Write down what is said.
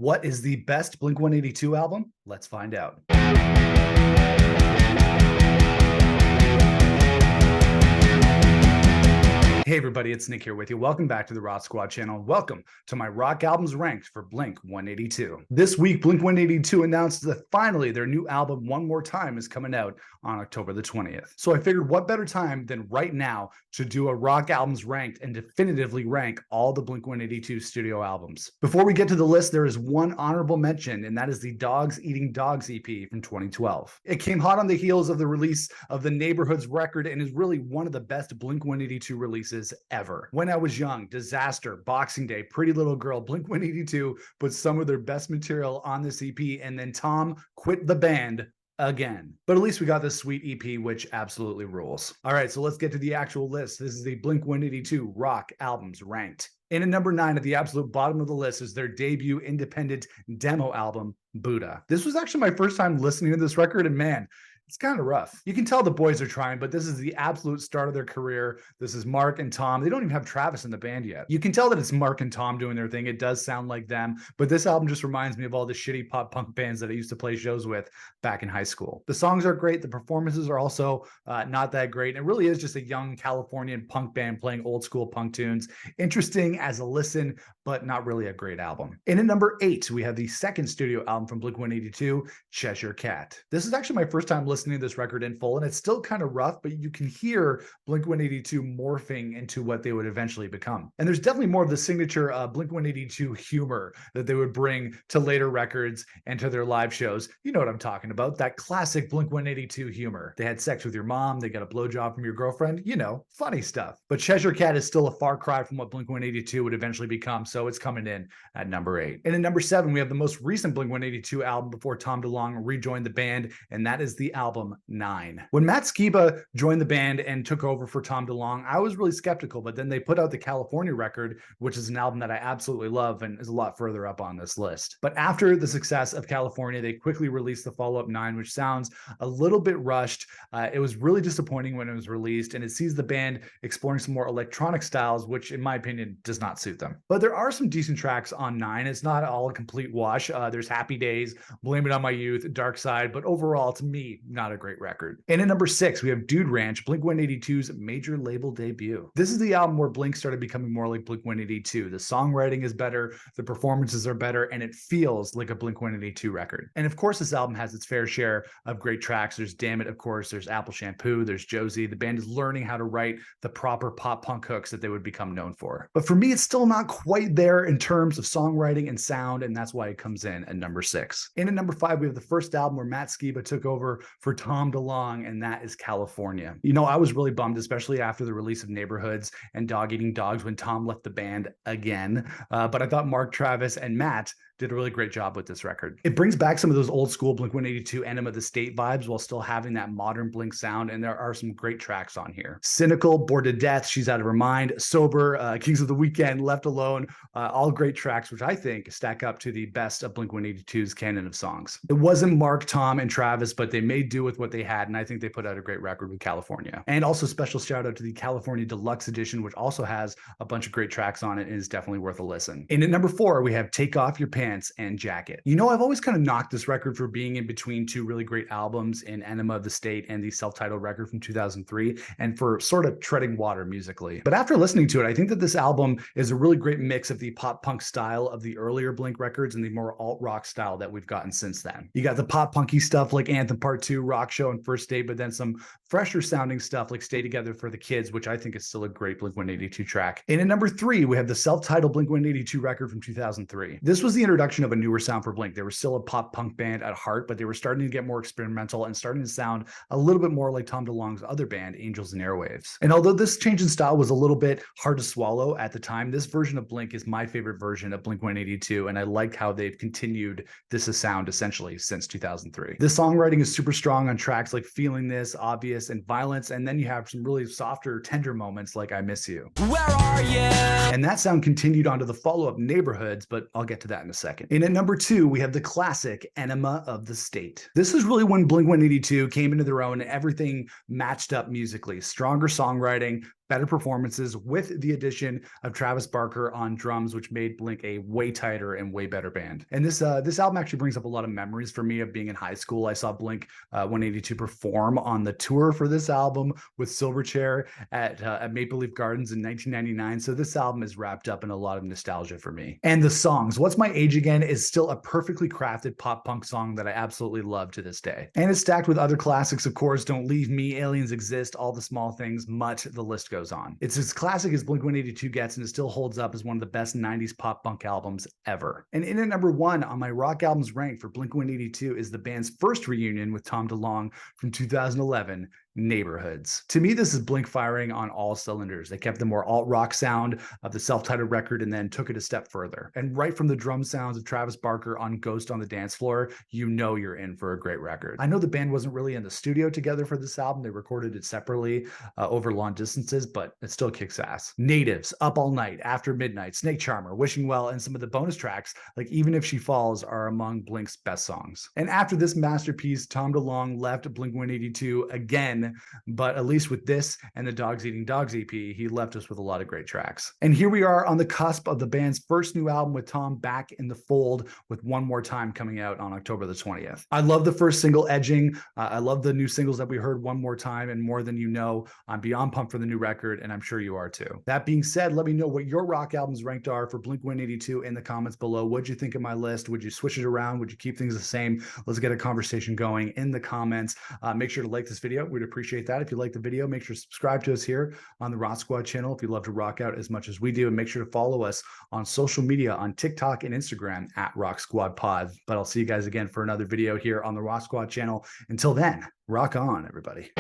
What is the best Blink-182 album? Let's find out. Hey everybody, it's Nick here with you. Welcome back to the Rock Squad channel. Welcome to my rock albums ranked for Blink-182. This week, Blink-182 announced that finally their new album, One More Time, is coming out on October the 20th. So I figured what better time than right now to do a rock albums ranked and definitively rank all the Blink-182 studio albums. Before we get to the list, there is one honorable mention, and that is the Dogs Eating Dogs EP from 2012. It came hot on the heels of the release of the Neighborhoods record and is really one of the best Blink-182 releases ever. When I Was Young, Disaster, Boxing Day, Pretty Little Girl, Blink-182 put some of their best material on this EP, and then Tom quit the band again. But at least we got this sweet EP, which absolutely rules. All right, so let's get to the actual list. This is the Blink-182 rock albums ranked. In at number 9 at the absolute bottom of the list is their debut independent demo album, Buddha. This was actually my first time listening to this record, and man, it's kind of rough. You can tell the boys are trying, but this is the absolute start of their career. This is Mark and Tom. They don't even have Travis in the band yet. You can tell that it's Mark and Tom doing their thing. It does sound like them, but this album just reminds me of all the shitty pop punk bands that I used to play shows with back in high school. The songs are great. The performances are also not that great. It really is just a young Californian punk band playing old school punk tunes. Interesting as a listen, but not really a great album. In at number 8, we have the second studio album from Blink-182, Cheshire Cat. This is actually my first time listening to this record in full, and it's still kind of rough, but you can hear Blink-182 morphing into what they would eventually become. And there's definitely more of the signature Blink-182 humor that they would bring to later records and to their live shows. You know what I'm talking about, that classic Blink-182 humor. They had sex with your mom, they got a blowjob from your girlfriend, you know, funny stuff. But Cheshire Cat is still a far cry from what Blink-182 would eventually become, so it's coming in at number 8. And at number 7, we have the most recent Blink-182 album before Tom DeLonge rejoined the band, and that is the album 9. When Matt Skiba joined the band and took over for Tom DeLonge, I was really skeptical, but then they put out the California record, which is an album that I absolutely love and is a lot further up on this list. But after the success of California, they quickly released the follow-up 9, which sounds a little bit rushed. It was really disappointing when it was released, and it sees the band exploring some more electronic styles, which in my opinion does not suit them. But there are some decent tracks on 9. It's not all a complete wash. There's Happy Days, Blame It On My Youth, Dark Side, but overall, to me, not a great record. And at number 6, we have Dude Ranch, Blink-182's major label debut. This is the album where Blink started becoming more like Blink-182. The songwriting is better, the performances are better, and it feels like a Blink-182 record. And of course, this album has its fair share of great tracks. There's Damn It, of course, there's Apple Shampoo, there's Josie. The band is learning how to write the proper pop punk hooks that they would become known for. But for me, it's still not quite there in terms of songwriting and sound, and that's why it comes in at number 6. And at number 5, we have the first album where Matt Skiba took over for Tom DeLonge, and that is California. You know, I was really bummed, especially after the release of Neighborhoods and Dog Eating Dogs when Tom left the band again. But I thought Mark, Travis, and Matt did a really great job with this record. It brings back some of those old school Blink-182 Enema of the State vibes while still having that modern Blink sound, and there are some great tracks on here. Cynical, Bored to Death, She's Out of Her Mind, Sober, Kings of the Weekend, Left Alone, all great tracks, which I think stack up to the best of Blink-182's canon of songs. It wasn't Mark, Tom, and Travis, but they made do with what they had, and I think they put out a great record with California. And also special shout out to the California Deluxe Edition, which also has a bunch of great tracks on it and is definitely worth a listen. And at number 4, we have Take Off Your Pants and Jacket. You know, I've always kind of knocked this record for being in between two really great albums in Enema of the State and the self-titled record from 2003, and for sort of treading water musically. But after listening to it, I think that this album is a really great mix of the pop punk style of the earlier Blink records and the more alt-rock style that we've gotten since then. You got the pop punky stuff like Anthem Part 2, Rock Show, and First Date, but then some fresher sounding stuff like Stay Together for the Kids, which I think is still a great Blink-182 track. And at number 3, we have the self-titled Blink-182 record from 2003. This was the introduction of a newer sound for Blink. They were still a pop punk band at heart, but they were starting to get more experimental and starting to sound a little bit more like Tom DeLonge's other band, Angels and Airwaves. And although this change in style was a little bit hard to swallow at the time, this version of Blink is my favorite version of Blink-182, and I like how they've continued this sound essentially since 2003. The songwriting is super strong on tracks like Feeling This, Obvious, and Violence, and then you have some really softer, tender moments like I Miss You. Where are you? And that sound continued onto the follow-up Neighborhoods, but I'll get to that in a second. And at number 2, we have the classic Enema of the State. This is really when Blink-182 came into their own and everything matched up musically. Stronger songwriting, better performances with the addition of Travis Barker on drums, which made Blink a way tighter and way better band. And this album actually brings up a lot of memories for me of being in high school. I saw Blink 182 perform on the tour for this album with Silverchair at Maple Leaf Gardens in 1999. So this album is wrapped up in a lot of nostalgia for me. And the songs, What's My Age Again is still a perfectly crafted pop punk song that I absolutely love to this day. And it's stacked with other classics, of course, Don't Leave Me, Aliens Exist, All the Small Things, Mutt, the list goes on. It's as classic as Blink-182 gets, and it still holds up as one of the best 90s pop punk albums ever. And in at number 1 on my rock albums ranked for Blink-182 is the band's first reunion with Tom DeLonge from 2011, Neighborhoods. To me, this is Blink firing on all cylinders. They kept the more alt-rock sound of the self-titled record and then took it a step further. And right from the drum sounds of Travis Barker on Ghost on the Dance Floor, you know you're in for a great record. I know the band wasn't really in the studio together for this album. They recorded it separately over long distances, but it still kicks ass. Natives, Up All Night, After Midnight, Snake Charmer, Wishing Well, and some of the bonus tracks, like Even If She Falls, are among Blink's best songs. And after this masterpiece, Tom DeLonge left Blink-182 again, but at least with this and the Dogs Eating Dogs EP, he left us with a lot of great tracks. And here we are on the cusp of the band's first new album with Tom back in the fold with One More Time coming out on October the 20th. I love the first single, Edging. I love the new singles that we heard, One More Time and More Than You Know. I'm beyond pumped for the new record, and I'm sure you are too. That being said, let me know what your rock albums ranked are for Blink-182 in the comments below. What'd you think of my list? Would you switch it around? Would you keep things the same? Let's get a conversation going in the comments. Make sure to like this video. We'd appreciate that. If you like the video, make sure to subscribe to us here on the Rock Squad channel if you love to rock out as much as we do, and make sure to follow us on social media on TikTok and Instagram at Rock Squad Pod. But I'll see you guys again for another video here on the Rock Squad channel. Until then, rock on, everybody.